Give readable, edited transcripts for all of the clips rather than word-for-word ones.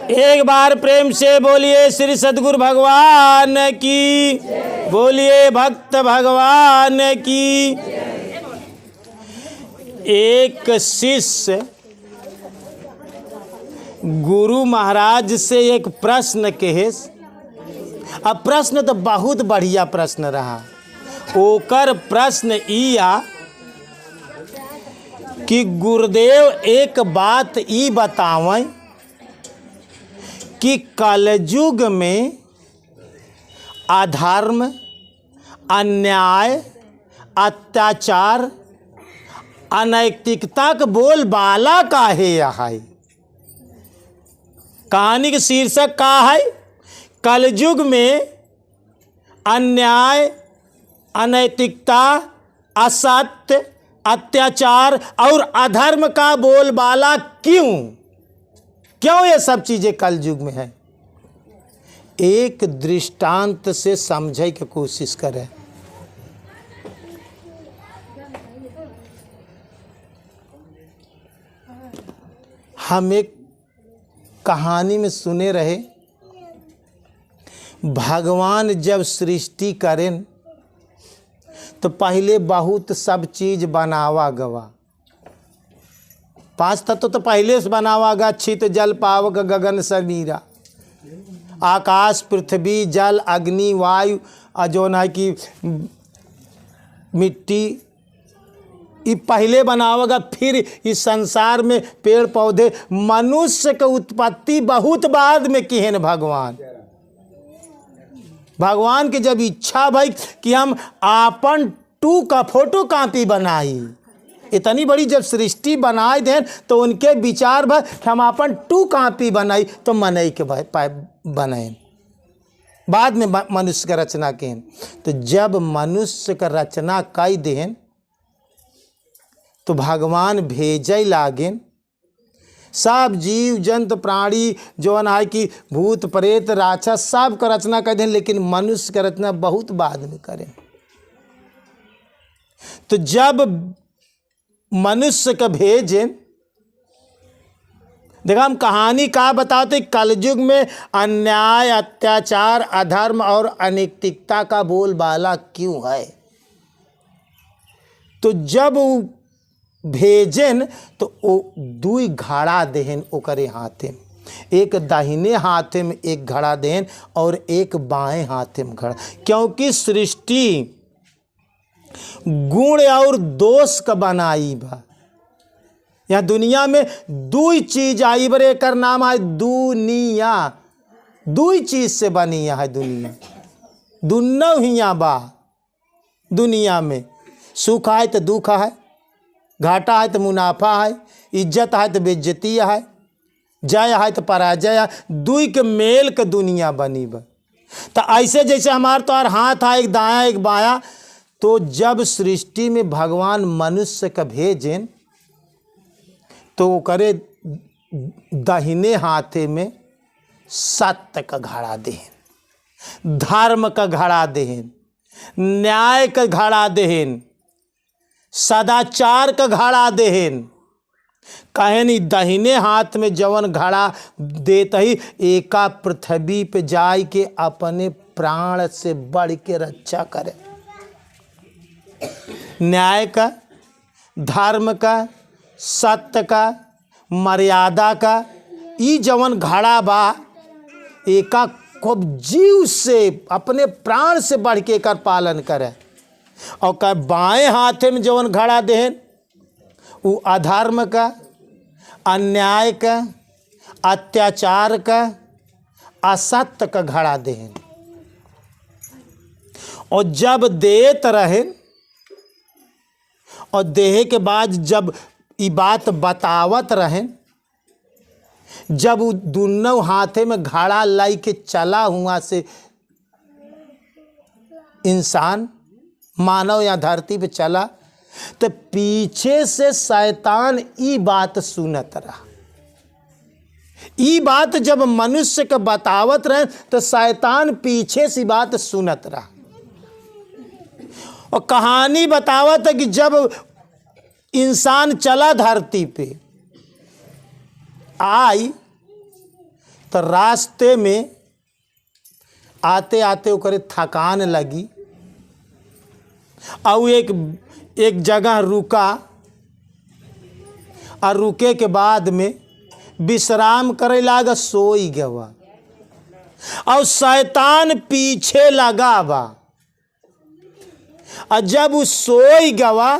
एक बार प्रेम से बोलिए श्री सद्गुरु भगवान की, बोलिए भक्त भगवान की। एक शिष्य गुरु महाराज से एक प्रश्न कहे। अब प्रश्न तो बहुत बढ़िया प्रश्न रहा। ओकर प्रश्न इया कि गुरुदेव एक बात ई बतावें कि कलयुग में अधर्म, अन्याय, अत्याचार, अनैतिकता का बोलबाला काहे है। कहानी के शीर्षक का है, कलयुग में अन्याय, अनैतिकता, असत्य, अत्याचार और अधर्म का बोलबाला क्यों ये सब चीजें कलयुग में है। एक दृष्टांत से समझने की कोशिश करें। हम एक कहानी में सुने रहे, भगवान जब सृष्टि करें तो पहले बहुत सब चीज बनावा गवा। 5 तत्व तो पहले से बनावा गा, छित जल पावक गगन समीरा। आकाश, पृथ्वी, जल, अग्नि, वायु, अजोन है कि मिट्टी, ये पहले बनावगा। फिर इस संसार में पेड़ पौधे, मनुष्य के उत्पत्ति बहुत बाद में की है। भगवान की जब इच्छा भाई कि हम आपन 2 का फोटो कॉपी बनाई, इतनी बड़ी जब सृष्टि बनाए दें तो उनके विचार भाई हम अपन 2 कॉपी बनाई तो मनई के बनाए। बाद में मनुष्य का रचना के। तो जब मनुष्य का रचना कई दें तो भगवान भेजे लागे सब जीव जंतु प्राणी जौन है कि भूत प्रेत राक्षस सब का रचना कर दें, लेकिन मनुष्य का रचना बहुत बाद में करें। तो जब मनुष्य का भेजें, देखा हम कहानी का बताते, कलयुग में अन्याय, अत्याचार, अधर्म और अनैतिकता का बोलबाला क्यों है। तो जब भेजन तो वो 2 घड़ा देहन ओकरे हाथे, एक दाहिने हाथे में एक घड़ा देहन और एक बाएं हाथे में घड़ा। क्योंकि सृष्टि गुण और दोष का बनाई बा। यहाँ दुनिया में 2 चीज आई बरे, एकर नाम है दुनिया। 2 चीज से बनी है दुनिया। दुन्नो हिया बा दुनिया में। सुख है तो दुख है, घाटा है तो मुनाफा है, इज्जत है तो बेइज्जती है, जय है तो पराजय है। 2 के मेल के दुनिया बनी बा। तो ऐसे जैसे हमारे तो हाथ है, एक दाया एक बाया। तो जब सृष्टि में भगवान मनुष्य का भेजें तो वो करे दाहिने हाथे में सत्य का घड़ा देहन, धर्म का घड़ा देहन, न्याय का घड़ा देहन, सदाचार का घड़ा देहन। कहनी दाहिने हाथ में जवन घड़ा देता ही एका पृथ्वी पे जाय के अपने प्राण से बढ़ के रक्षा करे। न्याय का, धर्म का, सत्य का, मर्यादा का, ई जवन घड़ा बा एका खूब जीव से अपने प्राण से बढ़ के एकर पालन करे। और का बाएं हाथ में जवन घड़ा देहन वो अधर्म का, अन्याय का, अत्याचार का, असत्य का घड़ा देहन। और जब देत रहे और देहे के बाद जब ये बात बतावत रहे, जब वो दोनों हाथे में घड़ा लाई के चला हुआ से इंसान मानव या धरती पे चला, तो पीछे से शैतान ई बात सुनत रहा। ई बात जब मनुष्य के बतावत रहे तो शैतान पीछे से बात सुनत रहा। और कहानी बतावत है कि जब इंसान चला धरती पे आई तो रास्ते में आते आते ओकरे थकान लगी और एक जगह रुका और रुके के बाद में विश्राम करे लागा, सोई गवा और शैतान पीछे लगा बा। और जब वो सोई गवा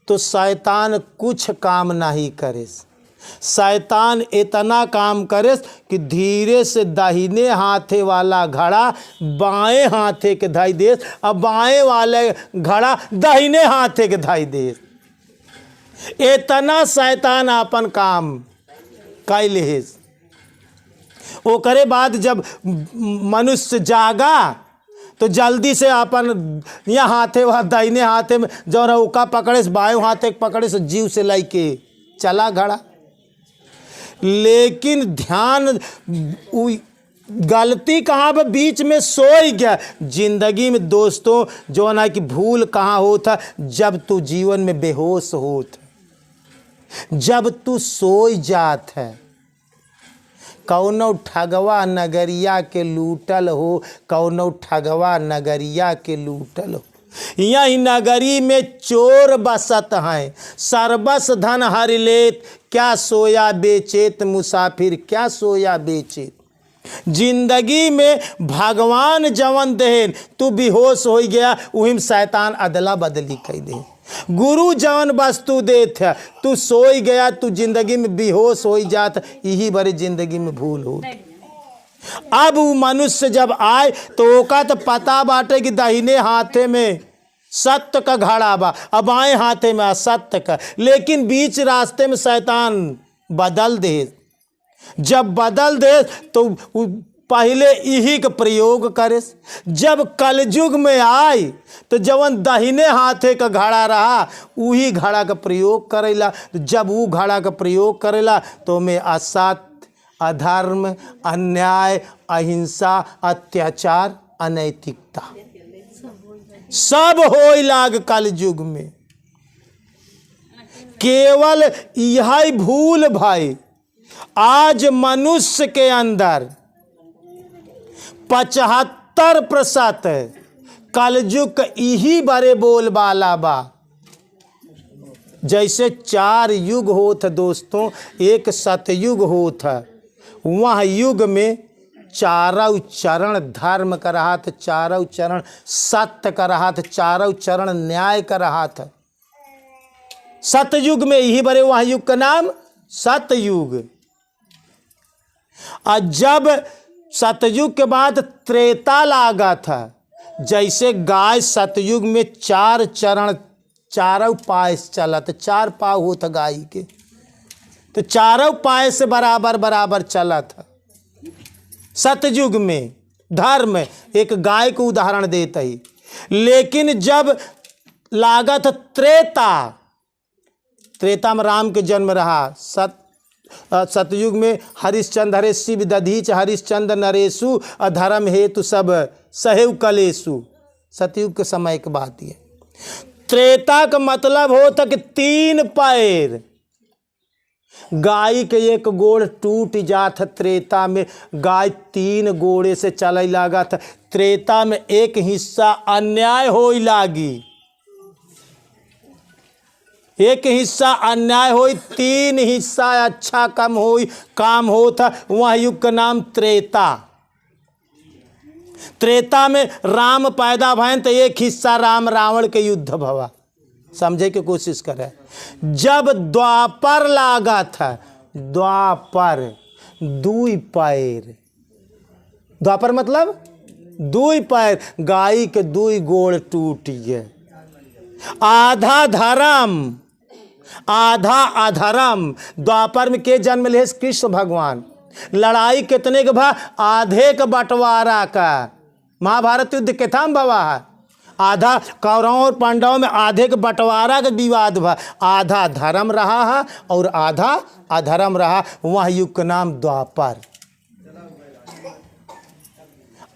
तो शैतान कुछ काम नहीं करे। शैतान इतना काम करे कि धीरे से दाहिने हाथे वाला घड़ा बाएं हाथे के धाई दे और बाएं वाले घड़ा दाहिने हाथे के धाई दे। इतना शैतान अपन काम कैले है। ओकरे बाद जब मनुष्य जागा तो जल्दी से अपन यहाँ हाथे वहाँ दाहिने हाथे में जो रौका पकड़े से बाएं हाथे पकड़े से जीव से लाई के चला घड़ा। लेकिन ध्यान गलती कहाँ पर बीच में सोई गया। जिंदगी में दोस्तों जो ना कि भूल कहाँ होता, जब तू जीवन में बेहोश होता, जब तू सोई जात है। कौनो ठगवा नगरिया के लूटल हो, कौनो ठगवा नगरिया के लूटल हो। यही नगरी में चोर बसत हैं, सर्वस धन हर लेत, क्या सोया बेचेत मुसाफिर, क्या सोया बेचेत। जिंदगी में भगवान जवन देन तू बेहोश हो गया, वही में शैतान अदला बदली कर दे। गुरु जवन वस्तु देत है, तू सोई गया, तू जिंदगी में बेहोश हो जात, यही बड़े जिंदगी में भूल हो। अब वो मनुष्य जब आए तो ओका तो पता बाटे कि दाहिने हाथे में सत्य का घड़ा बा, अब बाएं हाथे में असत्य का। लेकिन बीच रास्ते में शैतान बदल दे। जब बदल दे तो पहले यही का प्रयोग करे। जब कलयुग में आए तो जवन दाहिने हाथे का घड़ा रहा वही घड़ा का प्रयोग करेला। जब वो घड़ा का प्रयोग करेला तो में असत्य, अधर्म, अन्याय, अहिंसा, अत्याचार, अनैतिकता सब होई लाग कलयुग में। केवल यही भूल भाई आज मनुष्य के अंदर 75% कलयुग का यही बड़े बोलबाला बा। जैसे 4 युग होत दोस्तों, एक सतयुग होत है। वह युग में चारों चरण धर्म का रहा था, चारों चरण सत्य का रहा था, चारों चरण न्याय का रहा था। सतयुग में यही बड़े वह युग का नाम सतयुग। और जब सतयुग के बाद त्रेता लागा था, जैसे गाय सतयुग में 4 चरण चारों पाय से चला था, 4 पाँव होता गाय के, तो चारों पाय से बराबर बराबर चला था। सतयुग में धर्म एक गाय को उदाहरण देता ही। लेकिन जब लागा था त्रेता में राम के जन्म रहा। सतयुग में हरिश्चंद्र हरे शिव दधीच हरिश्चंद्र नरेशु, अधर्म हेतु सब सहेव कलेशु। सतयुग के समय की बात है। त्रेता का मतलब होता कि 3 पैर, गाय के एक गोड़ टूट जात। त्रेता में गाय 3 गोड़े से चले लगा था। त्रेता में एक हिस्सा अन्याय होई लागी, एक हिस्सा अन्याय होई, 3 हिस्सा अच्छा कम होई काम होता। वह युग का नाम त्रेता। त्रेता में राम पैदा भयन तो एक हिस्सा राम रावण के युद्ध भवा। समझे की कोशिश करे। जब द्वापर लागा था, द्वापर 2 पैर, द्वापर मतलब 2 पैर, गाय के 2 गोड़ टूट गए। आधा धर्म आधा अधर्म। द्वापर में के जन्म ले कृष्ण भगवान। लड़ाई कितने के भा? आधे का बंटवारा का। महाभारत युद्ध के था बाबा है। आधा कौरवों और पांडवों में आधे के बंटवारा का विवाद भा। आधा धर्म रहा है और आधा अधर्म रहा। वह युग का नाम द्वापर।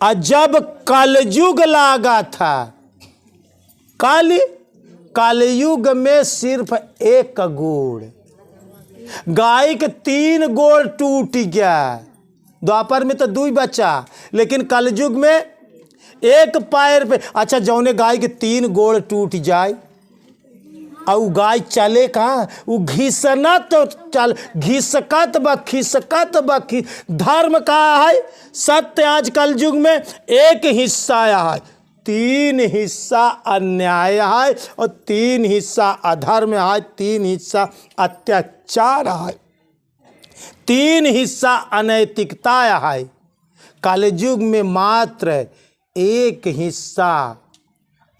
और जब कलयुग लागा था, कलयुग में सिर्फ 1 गोड़, गाय के 3 गोड़ टूट गया। द्वापर में तो 2 बच्चा, लेकिन कलयुग में एक पैर पे। अच्छा, जौने गाय के 3 गोड़ टूट जाए और गाय चले कहाँ, वो घिसना तो चल, घिसकत बखी। धर्म कहाँ है? सत्य आज कलयुग में एक हिस्सा है, 3 हिस्सा अन्याय है और 3 हिस्सा अधर्म है, 3 हिस्सा अत्याचार है, 3 हिस्सा अनैतिकता है। कलयुग में मात्र एक हिस्सा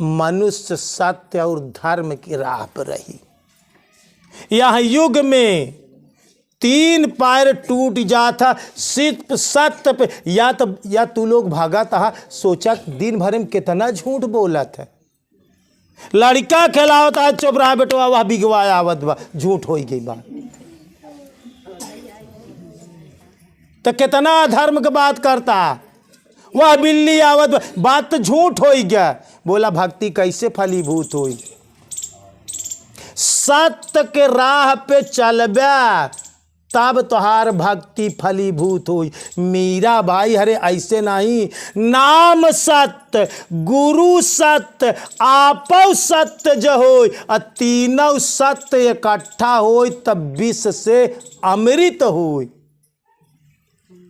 मनुष्य सत्य और धर्म की राह पर रही। यह युग में 3 पैर टूट जाता सिर्फ सत्य पे। या तू लोग भागा था, सोचा दिन भर में कितना झूठ बोला था। लड़का खिलावता है, चुप रहा बेटवा, वह बिगवाया आवत बा, झूठ हो गई बात। तो कितना अधर्म की बात करता, वह बिल्ली आवत, बात तो झूठ हो गया। बोला भक्ति कैसे फलीभूत हुई? सत्य के राह पे चलबे तब तोहार भक्ति फलीभूत हुई। मीरा भाई हरे ऐसे नहीं, नाम सत्य, गुरु सत्य, आपो सत्य जो होई, और तीनों सत्य इकट्ठा होई तब विष से अमृत होई।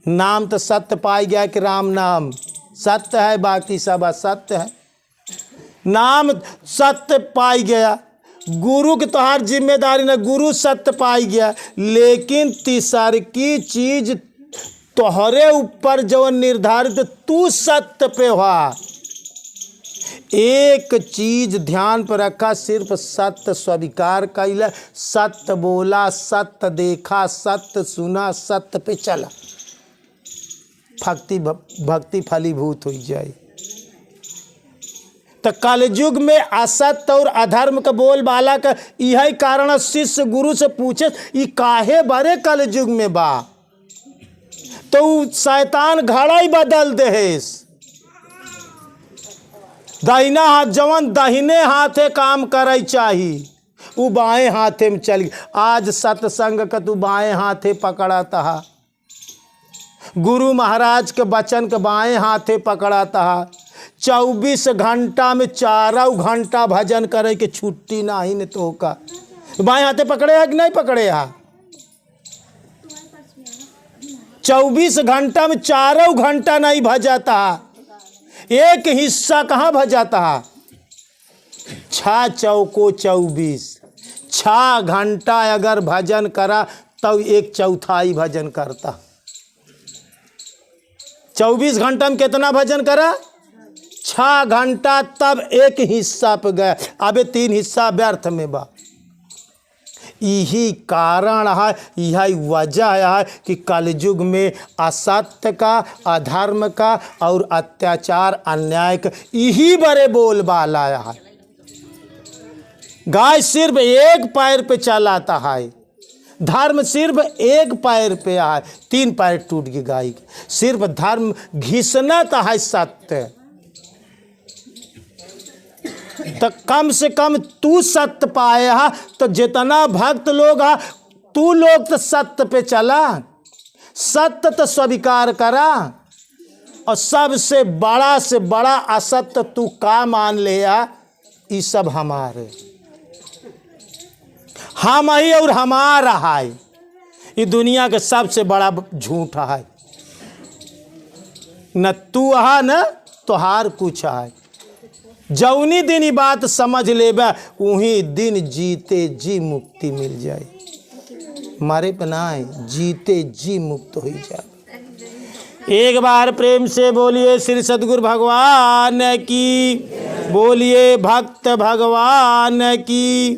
नाम तो सत्य पाई गया कि राम नाम सत्य है, बाकी सब असत्य है। नाम सत्य पाई गया, गुरु की तोहार जिम्मेदारी न, गुरु सत्य पाई गया, लेकिन तीसर की चीज तोहरे ऊपर जो निर्धारित, तू सत्य पे हुआ। एक चीज ध्यान पर रखा, सिर्फ सत्य स्वीकार कैला, सत्य बोला, सत्य देखा, सत्य सुना, सत्य पे चला, भक्ति फलीभूत हो जाए। तो कलयुग में असत्य और अधर्म का बोलबाला का यही कारण शिष्य गुरु से पूछे, ये काहे बड़े कलयुग में बा? तो शैतान घड़ा ही बदल दे। दाहिना हाथ जवन दाहिने हाथे काम करे चाही, वो बाएं हाथे में चल गया। आज सत्संग का तू बाएं हाथे पकड़ाता है, गुरु महाराज के वचन के बाएं हाथे पकड़ाता है। 24 घंटा में 4 घंटा भजन करे के छुट्टी नहीं न तो का। बाएं हाथे पकड़े है कि नहीं पकड़े है? 24 घंटा में 4 घंटा नहीं भजाता, एक हिस्सा कहाँ भजाता है? 6 चौको 24, 6 घंटा अगर भजन करा तब 1/4 भजन करता। 24 घंटा में कितना भजन करा? 6 घंटा, तब एक हिस्सा पे गया, अबे 3 हिस्सा व्यर्थ में बा। यही कारण है, यही वजह है कि कलयुग में असत्य का, अधर्म का और अत्याचार अन्याय का यही बड़े बोलबाला है। गाय सिर्फ एक पैर पे चलाता है, धर्म सिर्फ एक पैर पे है, 3 पैर टूट गई गाय की। सिर्फ धर्म घिसना तो है सत्य। तो कम से कम तू सत्य पाए हा, तो जितना भक्त लोग हा, तू लोग तो सत्य पे चला, सत्य तो स्वीकार करा, और सबसे बड़ा से बड़ा असत्य तू का मान ले आ, ये सब हमारे, हम ही और हमारा है। ये दुनिया का सबसे बड़ा झूठ है। न तू है न तोहार कुछ है। जौनी दिन ये बात समझ लेबा, वही दिन जीते जी मुक्ति मिल जाए। मारे पनाए जीते जी मुक्त हो जाए। एक बार प्रेम से बोलिए श्री सद्गुरु भगवान की, बोलिए भक्त भगवान की।